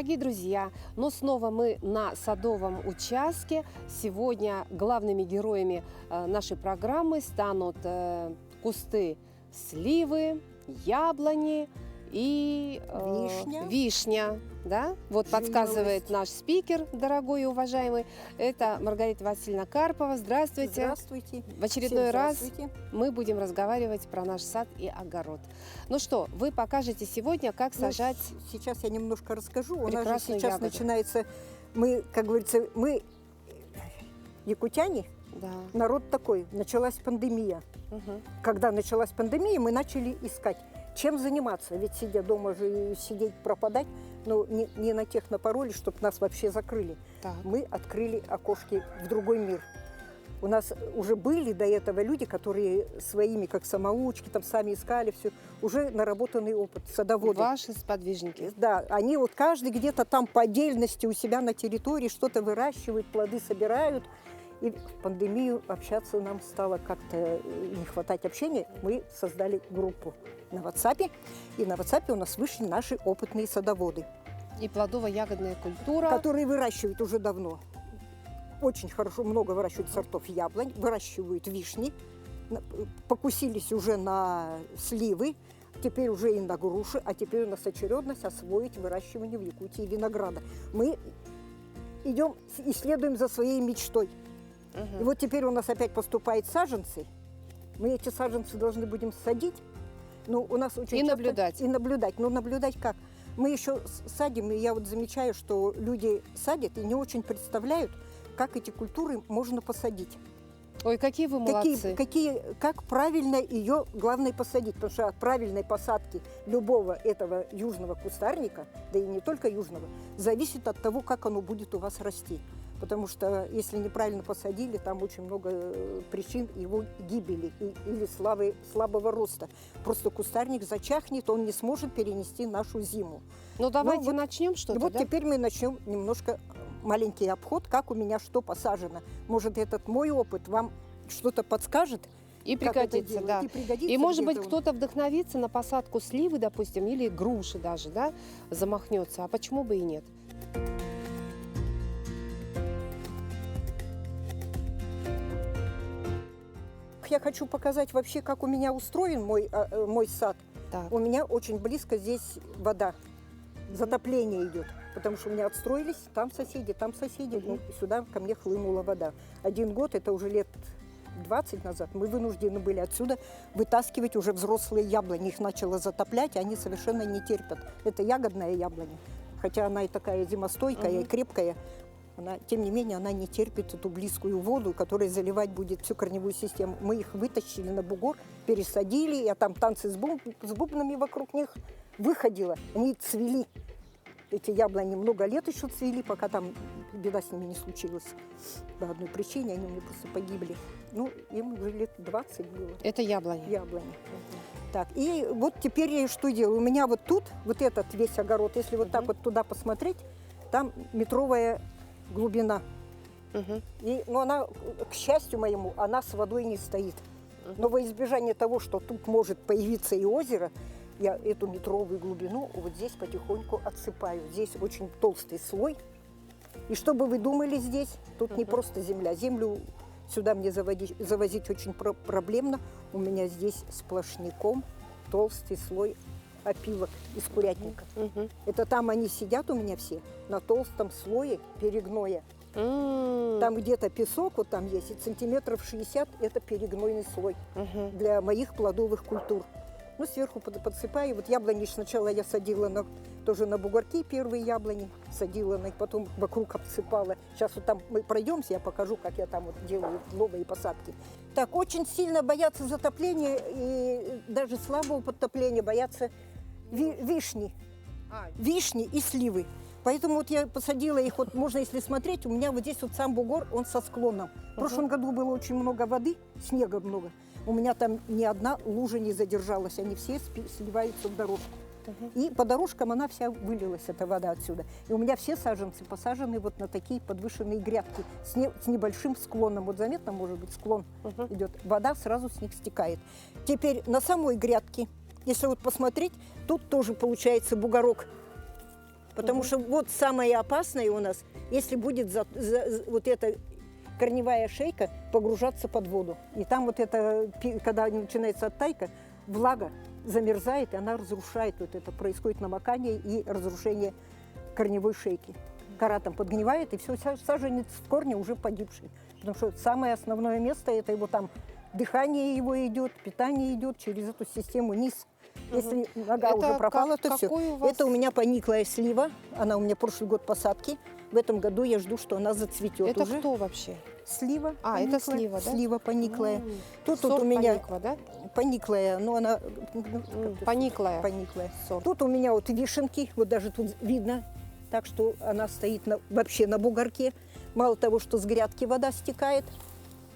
Дорогие друзья, но снова мы на садовом участке. Сегодня главными героями нашей программы станут кусты сливы, яблони и вишня. Да? Вот подсказывает наш спикер, дорогой и уважаемый. Это Маргарита Васильевна Карпова. Здравствуйте. Здравствуйте. В очередной раз мы будем разговаривать про наш сад и огород. Ну что, вы покажете сегодня, как сажать. Сейчас я немножко расскажу. У нас же сейчас ягоду. начинается, мы, как говорится, мы якутяне, Да. народ такой. Началась пандемия. Угу. Когда началась пандемия, мы начали искать, чем заниматься. Ведь сидя дома же сидеть, пропадать, но не на тех напороли, чтобы нас вообще закрыли. Так. Мы открыли окошки в другой мир. У нас уже были до этого люди, которые своими, как самоучки, там сами искали все, уже наработанный опыт, садоводы. Ваши сподвижники. Да, они вот каждый где-то там по отдельности у себя на территории что-то выращивают, плоды собирают. И в пандемию общаться нам стало как-то не хватать общения. Мы создали группу на WhatsApp. И на WhatsApp у нас вышли наши опытные садоводы. И плодово-ягодная культура. Которые выращивают уже давно. Очень хорошо, много выращивают сортов яблонь, выращивают вишни. Покусились уже на сливы. Теперь уже и на груши. А теперь у нас очередность освоить выращивание в Якутии винограда. Мы идем, исследуем за своей мечтой. Угу. И вот теперь у нас опять поступают саженцы. Мы эти саженцы должны будем садить. Но у нас очень и часто... наблюдать. И наблюдать. Но наблюдать как? Мы еще садим, и я вот замечаю, что люди садят и не очень представляют, как эти культуры можно посадить. Ой, какие вы молодцы. Как правильно ее, главное, посадить. Потому что от правильной посадки любого этого южного кустарника, да и не только южного, зависит от того, как оно будет у вас расти. Потому что если неправильно посадили, там очень много причин его гибели или слабого роста. Просто кустарник зачахнет, он не сможет перенести нашу зиму. Ну давайте начнем что-то. Вот да? теперь мы начнем немножко маленький обход, как у меня что посажено. Может, этот мой опыт вам что-то подскажет? И пригодится, да. И может быть, кто-то вдохновится на посадку сливы, допустим, или груши даже, да, замахнется. А почему бы и нет? Я хочу показать вообще, как у меня устроен мой сад. Так. У меня очень близко здесь вода. Затопление идет. Потому что у меня отстроились, там соседи. Ну, сюда ко мне хлынула вода. 1 год, это уже лет 20 назад, мы вынуждены были отсюда вытаскивать уже взрослые яблони. Их начало затоплять, и они совершенно не терпят. Это ягодная яблоня. Хотя она и такая зимостойкая, и крепкая. Тем не менее, она не терпит эту близкую воду, которая заливать будет всю корневую систему. Мы их вытащили на бугор, пересадили. Я там танцы с бубнами вокруг них выходила. Они цвели. Эти яблони много лет еще цвели, пока там беда с ними не случилась. По одной причине они у меня просто погибли. Ну, им уже лет 20 было. Это яблони. Яблони. Так, и вот теперь я что делаю? У меня вот тут, вот этот весь огород, если вот так вот туда посмотреть, там метровая глубина. Но она, к счастью моему, она с водой не стоит. Но во избежание того, что тут может появиться и озеро, я эту метровую глубину вот здесь потихоньку отсыпаю. Здесь очень толстый слой. И что бы вы думали здесь? Тут не просто земля. Землю сюда мне завозить очень проблемно. У меня здесь сплошняком толстый слой опилок из курятника. Это там они сидят у меня все на толстом слое перегноя. Там где-то песок, вот там есть, и сантиметров 60 это перегнойный слой для моих плодовых культур. Ну, сверху подсыпаю. Вот яблони сначала я садила тоже на бугорки, первые яблони садила, потом вокруг обсыпала. Сейчас вот там мы пройдемся, я покажу, как я там вот делаю новые посадки. Так, очень сильно боятся затопления и даже слабого подтопления, боятся вишни. Вишни и сливы. Поэтому вот я посадила их, вот можно, если смотреть, у меня вот здесь вот сам бугор, он со склоном. В прошлом году было очень много воды, снега много. У меня там ни одна лужа не задержалась, они все сливаются в дорожку. И по дорожкам она вся вылилась, эта вода отсюда. И у меня все саженцы посажены вот на такие подвышенные грядки с небольшим склоном. Вот заметно, может быть, склон идет. Вода сразу с них стекает. Теперь на самой грядке, если вот посмотреть, тут тоже получается бугорок Потому что вот самое опасное у нас, если будет вот эта корневая шейка погружаться под воду. И там вот это, когда начинается оттайка, влага замерзает, и она разрушает вот это. Происходит намокание и разрушение корневой шейки. Кора там подгнивает, и все, саженец в корне уже погибший. Потому что самое основное место, это его там дыхание его идет, питание идет через эту систему вниз. Если нога Это уже пропала, то все. какой у вас- Это у меня пониклая слива, она у меня прошлый год посадки. В этом году я жду, что она зацветет Это уже. кто вообще? Слива. А, это пониклая. слива, да? Слива пониклая. Тут Сорт у меня поникла, да? пониклая, но она Пониклая. пониклая. Сорт. Тут у меня вот вишенки, вот даже тут видно, так что она стоит вообще на бугорке. Мало того, что с грядки вода стекает,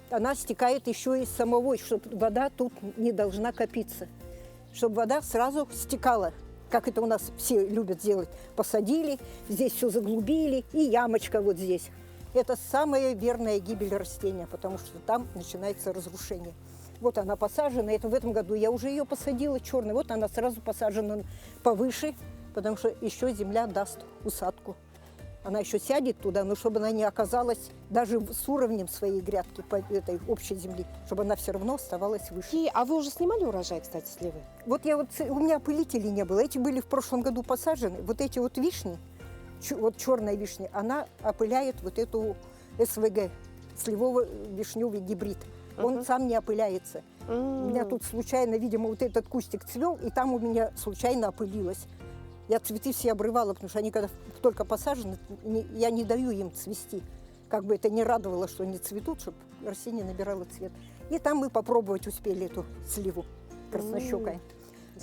она стекает еще из самого, чтобы вода тут не должна копиться. Чтобы вода сразу стекала, как это у нас все любят делать. Посадили, здесь все заглубили, и ямочка вот здесь. Это самая верная гибель растения, потому что там начинается разрушение. Вот она посажена, это в этом году я уже ее посадила черной. Вот она сразу посажена повыше, потому что еще земля даст усадку. Она еще сядет туда, но чтобы она не оказалась даже с уровнем своей грядки, по этой общей земли, чтобы она все равно оставалась выше. А вы уже снимали урожай, кстати, сливы? Вот у меня опылителей не было. Эти были в прошлом году посажены. Вот эти вот вишни, вот черная вишня, она опыляет вот эту СВГ, сливово-вишневый гибрид. Он сам не опыляется. У меня тут случайно, видимо, вот этот кустик цвел, и там у меня случайно опылилось. Я цветы все обрывала, потому что они когда только посажены, я не даю им цвести. Как бы это не радовало, что они цветут, чтобы растение набирало цвет. И там мы попробовать успели эту сливу краснощекая.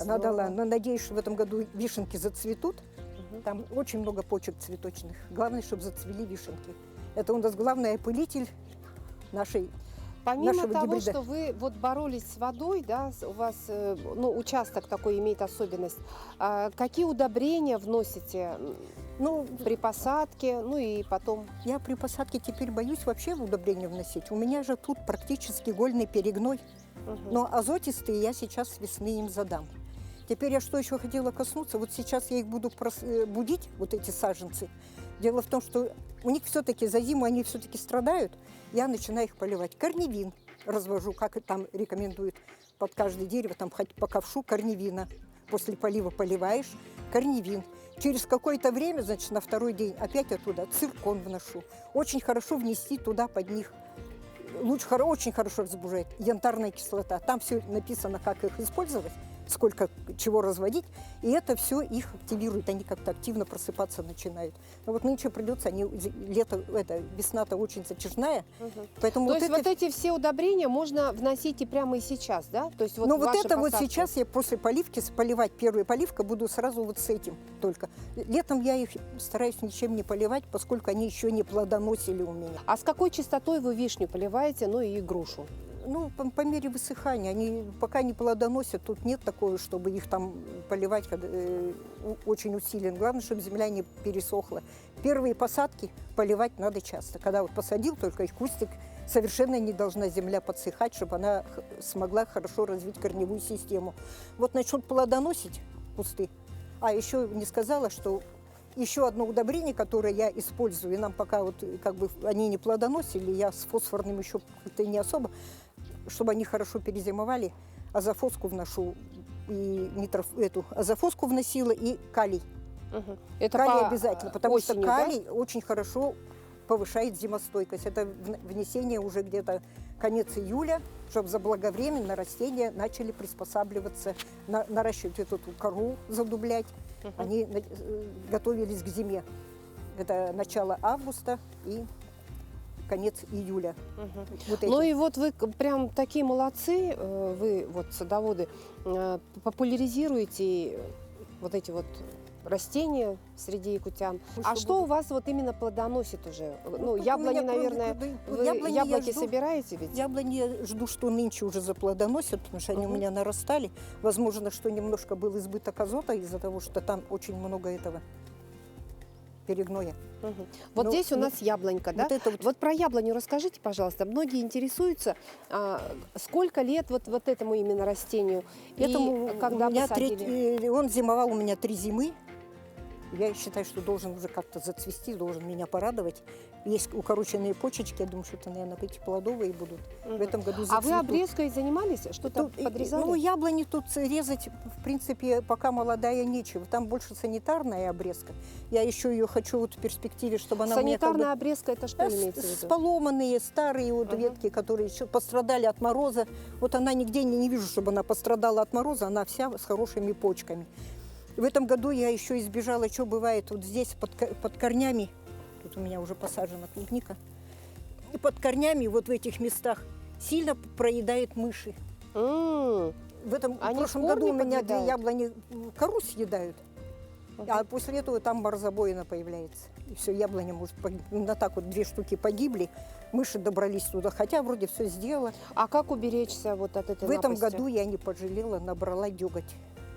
Она дала. Но надеюсь, что в этом году вишенки зацветут. Там очень много почек цветочных. Главное, чтобы зацвели вишенки. Это у нас главный опылитель нашей. Помимо нашего того, гибрида. что вы вот боролись с водой, да, у вас участок такой имеет особенность, какие удобрения вносите Ну, при посадке, ну и потом? я при посадке теперь боюсь вообще удобрения вносить. У меня же тут практически игольный перегной. Но азотистые я сейчас с весны им задам. Теперь я что еще хотела коснуться. Вот сейчас я их буду будить, вот эти саженцы. Дело в том, что у них все-таки за зиму они все-таки страдают. Я начинаю их поливать. Корневин развожу, как и там рекомендуют под каждое дерево, там хоть по ковшу корневина. После полива поливаешь, корневин. Через какое-то время, значит, на второй день опять оттуда циркон вношу. Очень хорошо внести туда под них. Лучше, очень хорошо разбужает янтарная кислота. Там все написано, как их использовать, сколько чего разводить, и это все их активирует, они как-то активно просыпаться начинают. Но вот нынче придется, весна-то очень затяжная, поэтому То вот есть вот эти все удобрения можно вносить и прямо и сейчас, да? То есть вот но в вот ваши это вот посадки. сейчас я после поливки, поливать первая поливка буду сразу вот с этим только. Летом я их стараюсь ничем не поливать, поскольку они еще не плодоносили у меня. А с какой частотой вы вишню поливаете, ну и грушу? Ну, по мере высыхания. Они пока не плодоносят, тут нет такого, чтобы их там поливать очень усиленно. Главное, чтобы земля не пересохла. Первые посадки поливать надо часто. Когда вот посадил только их кустик, совершенно не должна земля подсыхать, чтобы она смогла хорошо развить корневую систему. Вот начнут плодоносить кусты. А еще не сказала, что еще одно удобрение, которое я использую, и нам пока вот как бы они не плодоносили, я с фосфорным еще как-то не особо, чтобы они хорошо перезимовали, азофоску вношу, и азофоску вносила, и калий. Это Калий по обязательно, потому осенью, что да? калий очень хорошо повышает зимостойкость. Это внесение уже где-то конец июля, чтобы заблаговременно растения начали приспосабливаться, наращивать эту кору, задублять. Они готовились к зиме. Это начало августа и конец июля. Вот Ну эти. и вот вы прям такие молодцы, вы вот садоводы, популяризируете вот эти вот растения среди якутян. Ну, А что что у вас вот именно плодоносит уже? Ну, тут у яблони, меня, кроме наверное, плоды- вы яблони я яблоки жду. собираете ведь? Яблони я жду, что нынче уже заплодоносят, потому что они у меня нарастали. Возможно, что немножко был избыток азота из-за того, что там очень много этого перегноя. Вот Ну, здесь у нас яблонька, да? Вот это вот Вот про яблоню расскажите, пожалуйста. Многие интересуются, сколько лет вот этому именно растению? этому И когда у меня посадили? он зимовал у меня 3 зимы. Я считаю, что должен уже как-то зацвести, должен меня порадовать. Есть укороченные почечки, я думаю, что это, наверное, эти плодовые будут. В этом году А вы зацветут. обрезкой занимались? Что-то Тут, подрезали? Ну, яблони тут резать, в принципе, пока молодая, нечего. Там больше санитарная обрезка. Я еще ее хочу вот в перспективе, чтобы она Санитарная обрезка, это что имеется в виду? поломанные, старые вот ветки, которые еще пострадали от мороза. Вот она нигде не вижу, чтобы она пострадала от мороза, она вся с хорошими почками. В этом году я еще избежала, что бывает вот здесь под корнями. Тут у меня уже посажена клубника. И под корнями вот в этих местах сильно проедает мыши. В прошлом году у меня подъедают? 2 яблони кору съедают. А после этого там барзобоина появляется. И все, яблоня может погибнуть. На так вот 2 штуки погибли, мыши добрались туда. Хотя вроде все сделала. А как уберечься вот от этой В этом напасти? году я не пожалела, набрала деготь.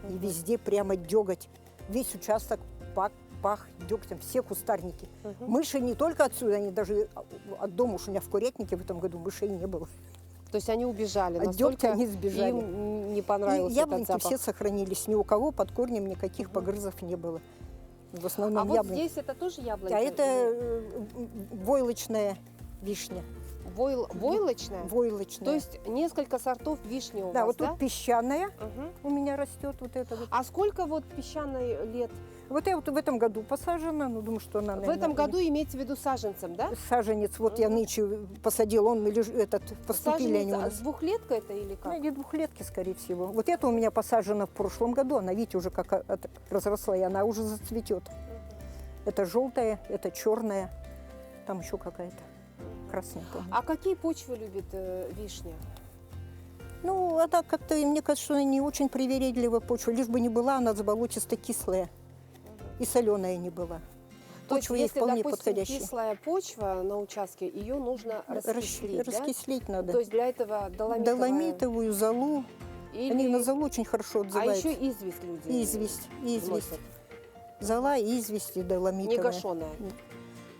И везде прямо деготь. Весь участок пах дегтем, все кустарники. Мыши не только отсюда, они даже от дома, уж у меня в курятнике в этом году мышей не было. То есть они убежали, От настолько дегтя они сбежали. им не И понравился яблоньки этот запах. все сохранились, ни у кого под корнем никаких погрызов не было. В основном А вот яблоньки. здесь это тоже яблоньки? А это войлочная вишня. Войлочная? Войлочная. То есть несколько сортов вишни у да, вас, вот тут песчаная Мгм. у меня растет вот это вот. А сколько вот песчаной лет? Вот я вот в этом году посажена, ну думаю, что она, В наверное, этом году имеется в виду саженцем, да? саженец, вот я нынче посадила, он поступили они у Саженец, нас. с двухлетка это или Ну, как? они двухлетки, скорее всего. Вот это у меня посажено в прошлом году, она, видите, уже как разросла, и она уже зацветет. Это желтая, это черная, там еще какая-то красная, по-моему. А какие почвы любит вишня? Ну, а так как-то, мне кажется, что она не очень привередливая почва, лишь бы не была она заболотисто-кислая и соленая не была. То есть, Почва ей если, вполне допустим, подходящая. кислая почва на участке, ее нужно раскислить, да? Раскислить надо. То есть для этого доломитовая... Доломитовую, золу. Или... Они на золу очень хорошо А отзываются. еще известь люди Известь. вносят. Зола, известь и доломитовая. Не гашеная.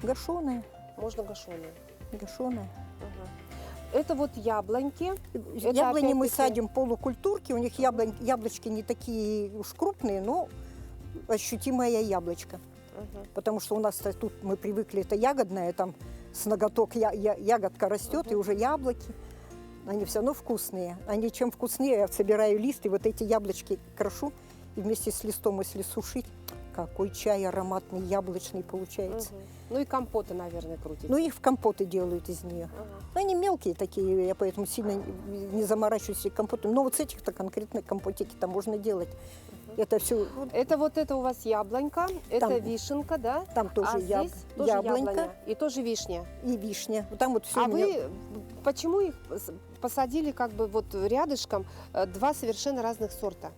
Гашеная. Можно гашеная. Гашеная. Это вот яблоньки. Яблони мы опять-таки- садим полукультурки, у них яблочки не такие уж крупные, но ощутимое яблочко. Потому что у нас тут мы привыкли, это ягодное, там с ноготок ягодка растет, и уже яблоки. Они все равно вкусные. Они чем вкуснее, я собираю лист, и вот эти яблочки крошу, и вместе с листом, если сушить, какой чай ароматный, яблочный получается. Ну и компоты, наверное, крутите. Ну, их в компоты делают из нее. Они мелкие такие, я поэтому сильно не заморачиваюсь компотом. Но вот с этих-то конкретно компотики-то можно делать. Это все, Это вот это у вас яблонька, это Там- вишенка, да? там тоже А здесь тоже яблонька яблоня и тоже вишня. и вишня. Вот там вот все А вы почему их посадили как бы вот рядышком, 2 совершенно разных сорта?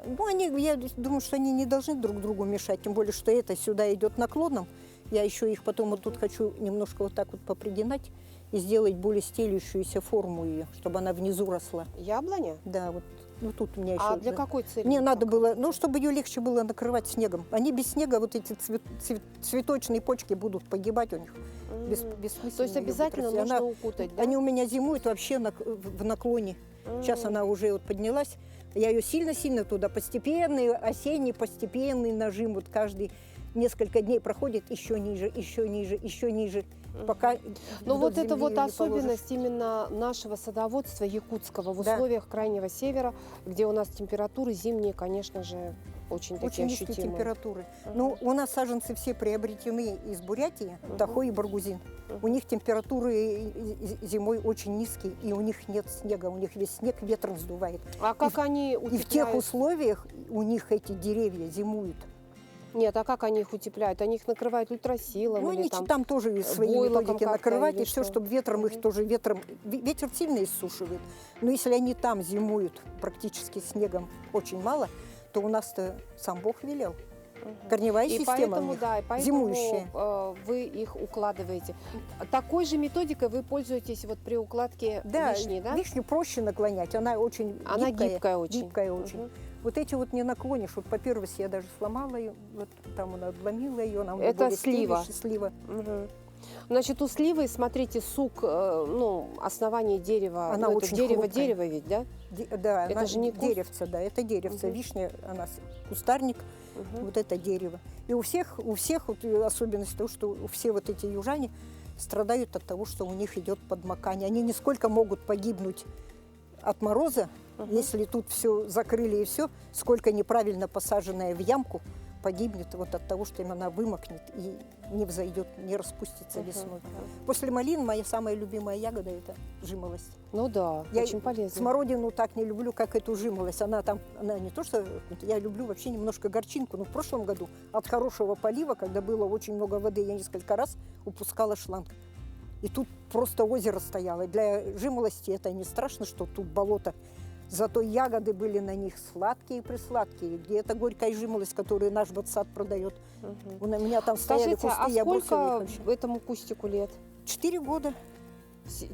Ну, я думаю, что они не должны друг другу мешать, тем более, что это сюда идет наклоном. Я еще их потом вот тут хочу немножко вот так вот попригинать и сделать более стелющуюся форму ее, чтобы она внизу росла. Яблоня? Да, вот ну, тут у меня еще... А для какой цели? Мне надо Как? было, ну, чтобы ее легче было накрывать снегом. Они без снега, вот эти цветочные почки будут погибать у них. Бессмысленно. То есть её обязательно выбросить. нужно Она- укутать, да? Они у меня зимуют вообще в наклоне. Сейчас она уже вот поднялась. Я ее сильно-сильно туда, постепенный, осенний, постепенный нажим. Вот каждый несколько дней проходит еще ниже, еще ниже, еще ниже. Пока Но вдоль вот это земли вот её не особенность именно нашего садоводства якутского в Да. условиях крайнего севера, где у нас температуры зимние, конечно же, очень такие Очень низкие ощутимые. температуры. Ну, у нас саженцы все приобретены из Бурятии, Тахой и Баргузин. У них температуры зимой очень низкие, и у них нет снега, у них весь снег ветром сдувает. А как они И в тех утепляют? условиях у них эти деревья зимуют. Нет, а как они их утепляют? Они их накрывают ультрасилом Ну, или они там... там тоже свои войлоком методики как-то накрывать, или и все, что? чтобы ветром их тоже ветром... Ветер сильно иссушивает. Но если они там зимуют практически снегом очень мало, то у нас-то сам Бог велел. Корневая И система у поэтому, них да, и поэтому зимующая. вы их укладываете. Такой же методикой вы пользуетесь вот при укладке Да, вишни, да? вишню проще наклонять, она очень Она гибкая очень. Гибкая очень. Мгм. Вот эти вот не наклонишь. Вот по первости я даже сломала ее, вот там она отломила ее, она у меня Это более слива. стелющая, слива. Мгм. Значит, у сливы, смотрите, сук, ну, основание дерева, Она ну, это очень дерево, хрупкая. дерево ведь, да? Да, Это она же не куст? деревце, да, это деревце. Мгм. Вишня, она кустарник, вот это дерево. И у всех вот особенность того, что все вот эти южане страдают от того, что у них идет подмокание. Они нисколько могут погибнуть от мороза, если тут все закрыли и все, сколько неправильно посаженное в ямку погибнет вот от того, что им она вымокнет и не взойдет, не распустится весной. После малин моя самая любимая ягода – это жимолость. Ну да, Я очень полезно. смородину так не люблю, как эту жимолость. Она не то, что я люблю вообще немножко горчинку. Но в прошлом году от хорошего полива, когда было очень много воды, я несколько раз упускала шланг. И тут просто озеро стояло. Для жимолости это не страшно, что тут болото. Зато ягоды были на них сладкие-присладкие. Где эта горькая жимолость, которую наш ботсад продает. У меня там стояли Скажите, кусты, а я больше сколько вообще. этому кустику лет? 4 года.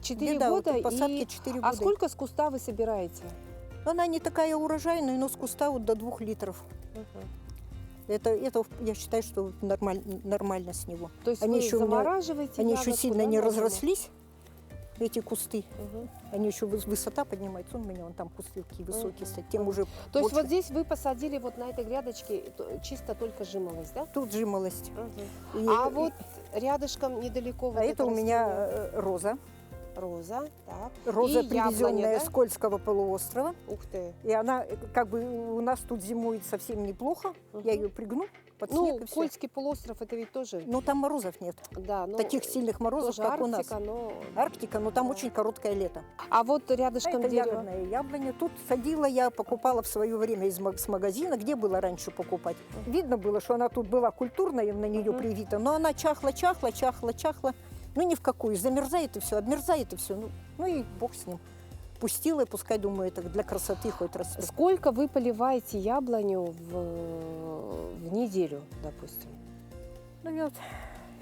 4 Да, вот года? посадки 4 года. А сколько с куста вы собираете? Она не такая урожайная, но с куста вот до 2 литров. Это я считаю, что нормально с него. То есть Они вы еще у меня- замораживаете Они еще ягодку, сильно да, не на зиму? разрослись, эти кусты. Мгм. Они еще высота поднимается. У меня вон там кусты такие высокие стоят. Тем уже То есть больше. вот здесь вы посадили вот на этой грядочке чисто только жимолость, да? Тут жимолость. И- А и- вот рядышком недалеко вот это у меня растение. роза. Роза, так. Роза, И яблоня, привезенная да? с Кольского полуострова. Ух ты. И она как бы у нас тут зимует совсем неплохо. Я ее пригну под снег Ну, и все. Кольский полуостров это ведь тоже, Но там морозов нет. да, ну, Таких сильных морозов, тоже как у нас. Арктика, но... Арктика, но там Да. очень короткое лето. А вот рядышком Это дерево. ягодное яблоня. Тут садила я, покупала в свое время с магазина, где было раньше покупать. Видно было, что она тут была культурная, на нее привита, но она чахла. Ну ни в какую. Замерзает и все, обмерзает и все. Ну и бог с ним. Пустила, и пускай, думаю, это для красоты хоть растет. Сколько вы поливаете яблоню в неделю, допустим? Ну нет,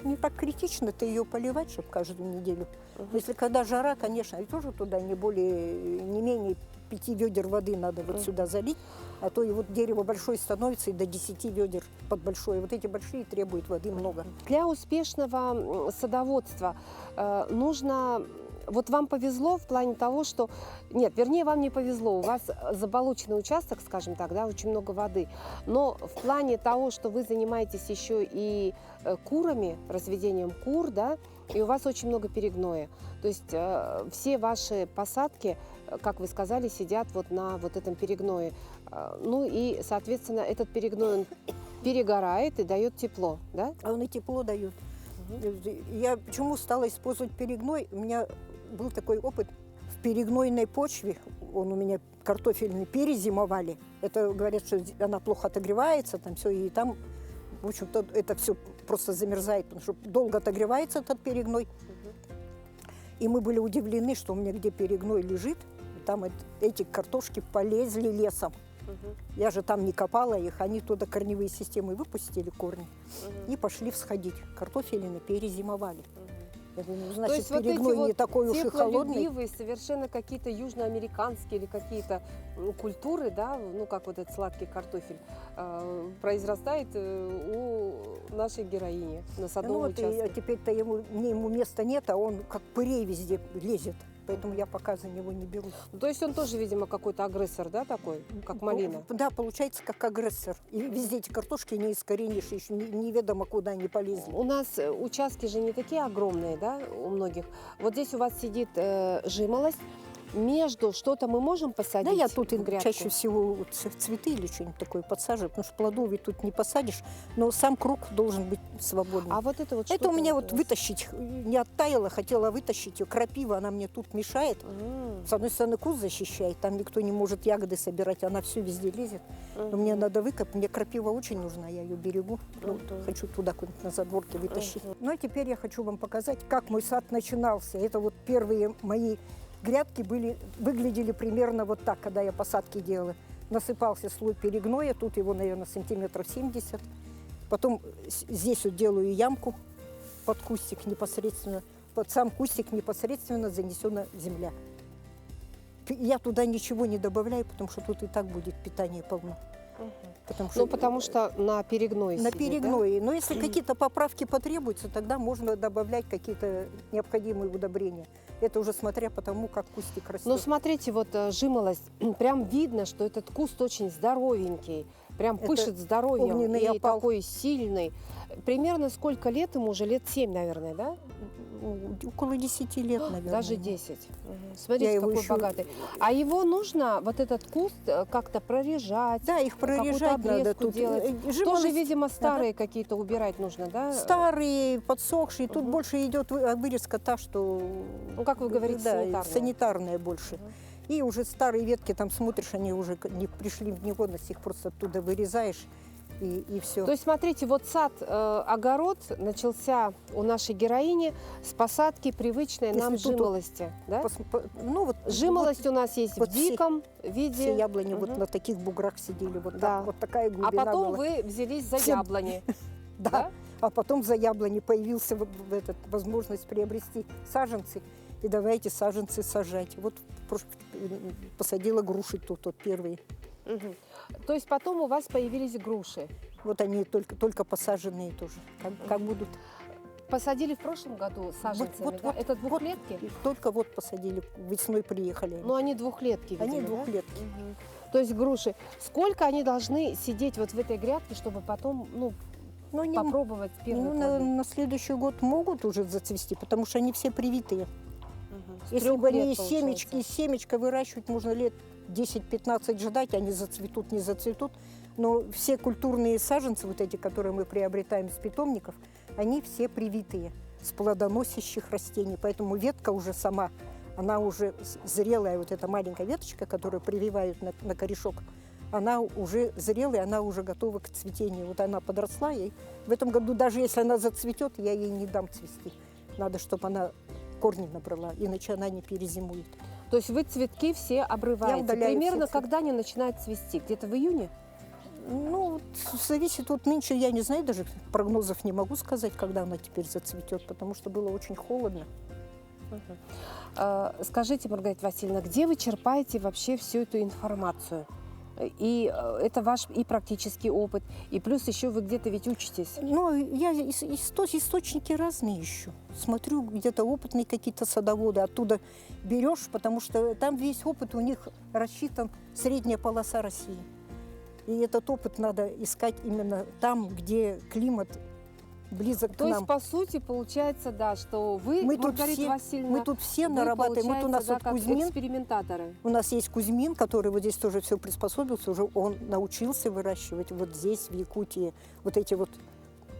не так критично ты ее поливать, чтобы каждую неделю. Если когда жара, конечно, и тоже туда не менее 5 ведер воды надо вот сюда залить, а то и вот дерево большое становится и до 10 ведер под большое. Вот эти большие требуют воды много. Для успешного садоводства нужно... Вот вам повезло в плане того, что... Нет, вернее, вам не повезло. У вас заболоченный участок, скажем так, да, очень много воды. Но в плане того, что вы занимаетесь еще и курами, разведением кур, да, и у вас очень много перегноя. То есть все ваши посадки, как вы сказали, сидят вот на вот этом перегное. Ну и, соответственно, этот перегной, он перегорает и дает тепло, да? А он и тепло дает. Я почему стала использовать перегной? У меня был такой опыт в перегнойной почве. Он у меня картофельный перезимовали. Это говорят, что она плохо отогревается, там все, и там, в общем-то, это все просто замерзает, потому что долго отогревается этот перегной. И мы были удивлены, что у меня где перегной лежит, там эти картошки полезли лесом. Я же там не копала их, они туда корневые системы выпустили корни и пошли всходить. Картофелины перезимовали. Я думаю, значит, То есть вот эти перегной не вот такой уж и холодный. теплолюбивые, совершенно какие-то южноамериканские или какие-то культуры, да, ну как вот этот сладкий картофель, произрастает у нашей героини на Ну садовом вот, участке. теперь-то ему места нет, а он как пырей везде лезет. Поэтому я пока за него не берусь. То есть он тоже, видимо, какой-то агрессор, да, такой, как малина? Да, получается, как агрессор. И везде эти картошки не искоренишь, еще неведомо куда они полезли. У нас участки же не такие огромные, да, у многих. Вот здесь у вас сидит жимолость. Между что-то мы можем посадить? Да, я тут в грядку? чаще всего вот цветы или что-нибудь такое подсаживаю, потому что плодов ведь тут не посадишь, но сам круг должен быть свободный. А вот это вот Это что у меня вот вот у вас? вытащить, не оттаяла, хотела вытащить ее. Крапива, она мне тут мешает. С одной стороны, куст защищает, там никто не может ягоды собирать, она все везде лезет. Но мне надо выкопать, мне крапива очень нужна, я ее берегу. Ну, хочу туда куда-нибудь на задворке вытащить. Ну, а теперь я хочу вам показать, как мой сад начинался. Это вот первые мои грядки выглядели примерно вот так, когда я посадки делала. Насыпался слой перегноя, тут его, наверное, сантиметров 70. Потом здесь вот делаю ямку под кустик непосредственно. Под сам кустик непосредственно занесена земля. Я туда ничего не добавляю, потому что тут и так будет питание полно. Потому что на перегной на сидит, перегное. Но если какие-то поправки потребуются, тогда можно добавлять какие-то необходимые удобрения. Это уже смотря по тому, как кустик растет. Но смотрите, вот жимолость, прям видно, что этот куст очень здоровенький, Прям Это пышет здоровьем огненный и опал. такой сильный. Примерно сколько лет ему уже? Лет 7, наверное, да? Около 10 лет, наверное. Даже 10. Мгм. Смотрите, его какой еще- богатый. А его нужно, вот этот куст, как-то прорежать, Да, их какую-то прорежать надо обрезку тут. делать. Тоже, Жимолость видимо, старые какие-то убирать нужно, да? старые, подсохшие. Тут Мгм. больше идет вырезка та, что... Ну, как вы говорите, да, санитарная. санитарная больше. Мгм. И уже старые ветки, там смотришь, они уже не пришли в негодность, их просто оттуда вырезаешь, и все. То есть, смотрите, вот сад, огород начался у нашей героини с посадки привычной Если нам тут вот жимолости. Да? Ну, вот, Жимолость у нас есть вот в все- диком вот виде. все яблони вот Мгм. на таких буграх сидели, вот, Да. так, вот такая А глубина потом была. вы взялись за Все- яблони. Да. Да? А потом за яблони появился возможность приобрести саженцы. И давайте саженцы сажать. Вот посадила груши тут вот первые. Мгм. То есть потом у вас появились груши. Вот они только посаженные тоже. Как будут. Посадили в прошлом году саженцами, вот, да? вот, Это двухлетки? Их только вот посадили, весной приехали. Ну, они двухлетки, видимо, Они да? двухлетки. Мгм. То есть груши. Сколько они должны сидеть вот в этой грядке, чтобы потом, ну, Но они, попробовать первые ну, плоды? на следующий год могут уже зацвести, потому что они все привитые. Мгм. С Если 3 бы они лет, получается. семечко выращивать, можно лет 10-15 ждать, они зацветут, не зацветут. Но все культурные саженцы, вот эти, которые мы приобретаем с питомников, они все привитые, с плодоносящих растений. Поэтому ветка уже сама, она уже зрелая, вот эта маленькая веточка, которую прививают на корешок, она уже зрелая, она уже готова к цветению. Вот она подросла, и в этом году, даже если она зацветет, я ей не дам цвести. Надо, чтобы она корни набрала, иначе она не перезимует. То есть вы цветки все обрываете. удаляю все Примерно цветки. когда они начинают цвести? Где-то в июне? Ну, вот зависит от нынче, я не знаю, даже прогнозов не могу сказать, когда она теперь зацветет, потому что было очень холодно. Скажите, Маргарита Васильевна, где вы черпаете вообще всю эту информацию? И это ваш и практический опыт, и плюс еще вы где-то ведь учитесь. Но я источники разные ищу. Смотрю, где-то опытные какие-то садоводы, оттуда берешь, потому что там весь опыт у них рассчитан средняя полоса России. И этот опыт надо искать именно там, где климат близок к То есть, нам. по сути, получается, да, что вы, Мы тут Маргарита все- Васильевна, Мы тут все вы, нарабатываем. Вот у нас получается, да, вот как Кузьмин. экспериментаторы. У нас есть Кузьмин, который вот здесь тоже все приспособился, уже он научился выращивать вот здесь, в Якутии, вот эти вот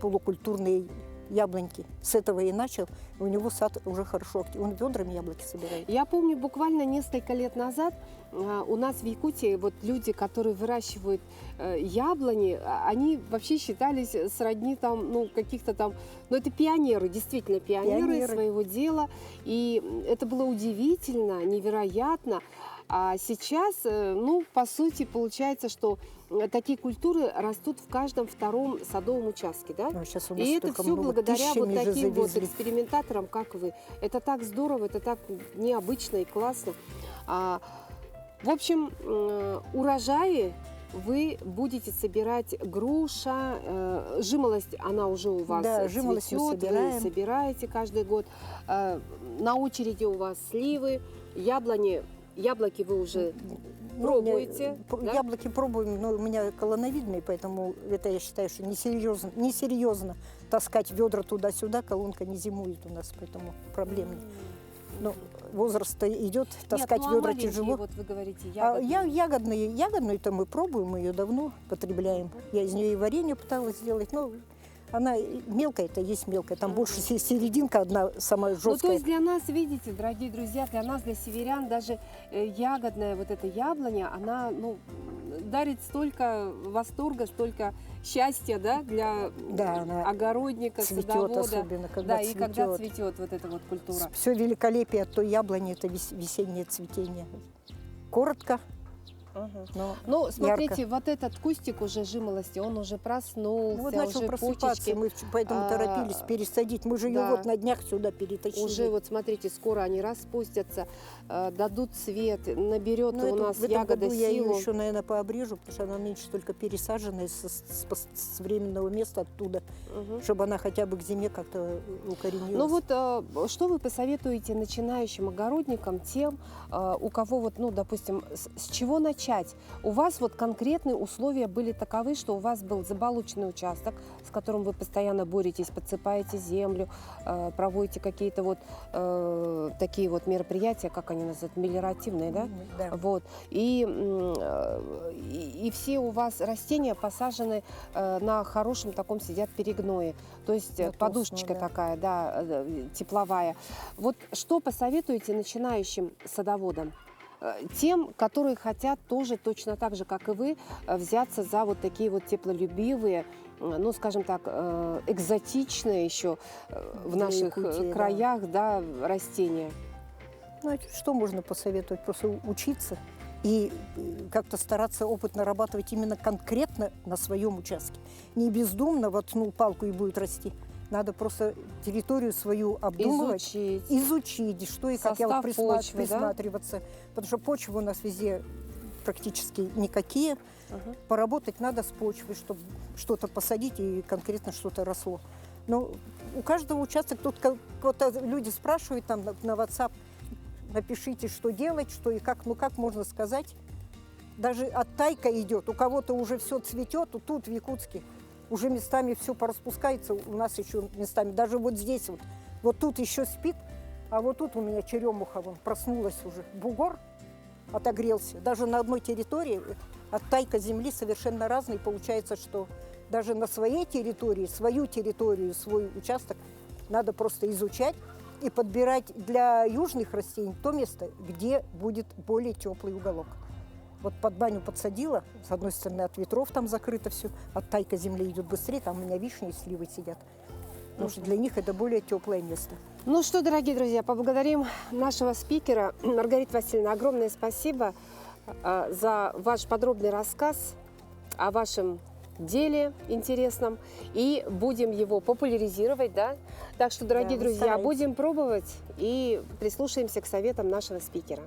полукультурные яблоньки. С этого и начал. У него сад уже хорошо, он ведрами яблоки собирает. Я помню, буквально несколько лет назад у нас в Якутии вот люди, которые выращивают яблони, они вообще считались сродни там, ну, каких-то там, ну, это пионеры, действительно пионеры своего дела. И это было удивительно, невероятно. А сейчас, ну, по сути, получается, что такие культуры растут в каждом втором садовом участке, да? Ну, сейчас у нас И это столько все много, благодаря вот тысячами же таким вот завезли. экспериментаторам, как вы. Это так здорово, это так необычно и классно. В общем, урожаи вы будете собирать груша, жимолость, она уже у вас Да, жимолость мы цветет, собираем. вы собираете каждый год. На очереди у вас сливы, яблоки вы уже пробуете, да? Яблоки пробуем, но у меня колоновидные, поэтому это я считаю, что несерьезно таскать ведра туда-сюда, колонка не зимует у нас, поэтому проблем нет. Но возраст идет, таскать Нет, ну, а ведра маленькие, тяжело. вот вы говорите, Ягодную-то мы пробуем, мы ее давно потребляем. Я из нее и варенье пыталась сделать, но она мелкая-то есть мелкая, там больше серединка одна самая Ну, то жесткая. есть для нас, видите, дорогие друзья, для нас, для северян, даже ягодная вот эта яблоня, она, ну, дарит столько восторга, столько счастья, да, для Да, она огородника, цветет садовода. особенно, когда Да, и цветет. когда цветет вот эта вот культура. Все великолепие от той яблони, это весеннее цветение. Коротко, но Ну, смотрите, вот этот кустик уже жимолости, он уже проснулся, ну, вот начал уже просыпаться, почечки. мы поэтому торопились пересадить. Мы же ее да. вот на днях сюда перетащили. Уже вот смотрите, скоро они распустятся, дадут цвет, наберет Ну, у нас в этом ягода году я ее силу. еще, наверное, пообрежу, потому что она нынче только пересаженная с временного места оттуда, Мгм. чтобы она хотя бы к зиме как-то укоренилась. Ну вот, что вы посоветуете начинающим огородникам, тем, у кого вот, ну, допустим, с чего начать? начать. У вас вот конкретные условия были таковы, что у вас был заболоченный участок, с которым вы постоянно боретесь, подсыпаете землю, проводите какие-то вот такие вот мероприятия, как они называют, мелиоративные, да? Да. Вот. И все у вас растения посажены на хорошем таком сидят перегное. То есть На подушечка толстом, да. такая, да, тепловая. Вот что посоветуете начинающим садоводам? Тем, которые хотят тоже точно так же, как и вы, взяться за вот такие вот теплолюбивые, ну, скажем так, экзотичные еще в Для наших Якутии, да. краях, да, растения. Ну, что можно посоветовать? Просто учиться и как-то стараться опыт нарабатывать именно конкретно на своем участке. Не бездумно воткнул палку и будет расти. Надо просто территорию свою обдумывать, изучить, что и как. Я вот Состав почвы, да? присматриваться. Потому что почвы у нас везде практически никакие. Ага. Поработать надо с почвой, чтобы что-то посадить и конкретно что-то росло. Но у каждого участка, тут вот люди спрашивают там на WhatsApp, напишите, что делать, что и как. Ну как можно сказать? Даже оттайка идет. У кого-то уже все цветет, тут в Якутске уже местами все пораспускается, у нас еще местами. Даже вот здесь вот тут еще спит, а вот тут у меня черемуха вон проснулась уже. Бугор отогрелся. Даже на одной территории оттайка земли совершенно разный. Получается, что даже на своей территории, свой участок надо просто изучать и подбирать для южных растений то место, где будет более теплый уголок. Вот под баню подсадила, с одной стороны от ветров там закрыто все, оттайка земли идет быстрее, там у меня вишни и сливы сидят. Потому что для них это более теплое место. Ну что, дорогие друзья, поблагодарим нашего спикера. Маргарита Васильевна, огромное спасибо за ваш подробный рассказ о вашем деле интересном. И будем его популяризировать, да? Так что, дорогие Да, друзья, стараемся. будем пробовать и прислушаемся к советам нашего спикера.